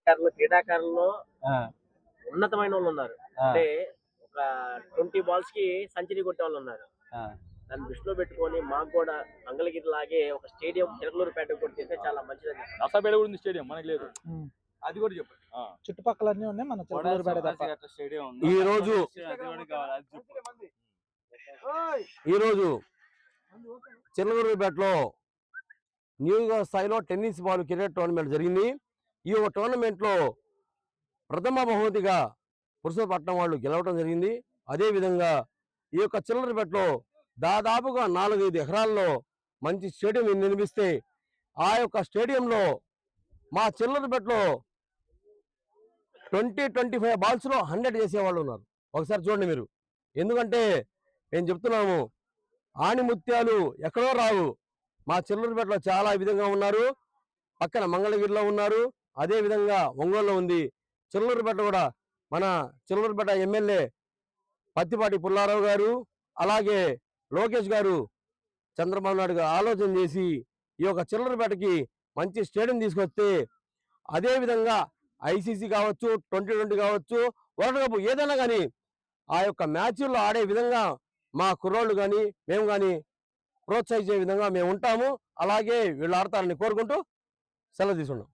క్రీడాకారుల్లో ఆ! ఉన్నతమైన వాళ్ళు ఉన్నారు. ఆ! అంటే ఒక 20 బాల్స్ కి సెంచరీ కొట్టేవాళ్ళు ఉన్నారు. ఆ! దాన్ని దృష్టిలో పెట్టుకొని మాకు కూడా మంగళగిరి లాగే ఒక స్టేడియం చిలకలూరుపేట కొట్టిస్తే చాలా మంచిదని. నర్సాపేట కూడా ఉంది స్టేడియం, మనకి లేదు. ఉమ్. అది కూడా చెప్పండి. చుట్టుపక్కలన్నీ ఉన్నాయి మన చిలకలూరుపేట తప్ప. స్టేడియం ఈ రోజు చిలకలూరుపేటలో న్యూగా స్థాయిలో టెన్నిస్ బాల్ క్రికెట్ టోర్నమెంట్ జరిగింది. ఈ ఒక టోర్నమెంట్లో ప్రథమ బహుమతిగా పురుషపట్నం వాళ్ళు గెలవడం జరిగింది. అదేవిధంగా ఈ యొక్క చిలకలూరుపేటలో దాదాపుగా 4-5 ఎకరాల్లో మంచి స్టేడియం నిర్మిస్తే ఆ యొక్క స్టేడియంలో మా చిలకలూరుపేటలో 20-25 బాల్స్లో 100 చేసేవాళ్ళు ఉన్నారు. ఒకసారి చూడండి మీరు. ఎందుకంటే మేము చెప్తున్నాము, ఆణిముత్యాలు ఎక్కడో రావు, మా చిలకలూరుపేటలో చాలా విధంగా ఉన్నారు. పక్కన మంగళగిరిలో ఉన్నారు, అదేవిధంగా ఒంగోలులో ఉంది. చిలకలూరుపేట కూడా మన చిలకలూరుపేట ఎమ్మెల్యే పత్తిపాటి పుల్లారావు గారు, అలాగే లోకేష్ గారు, చంద్రబాబు నాయుడు గారు ఆలోచన చేసి ఈ యొక్క చిలకలూరుపేటకి మంచి స్టేడియం తీసుకొస్తే, అదేవిధంగా ఐసీసీ కావచ్చు, 2020 కావచ్చు, వరల్డ్ కప్ ఏదైనా కానీ ఆ యొక్క మ్యాచ్ల్లో ఆడే విధంగా మా కుర్రోళ్ళు కానీ మేము కానీ ప్రోత్సహించే విధంగా మేము ఉంటాము. అలాగే వీళ్ళు ఆడతారని కోరుకుంటూ సెలవు తీసుకున్నాం.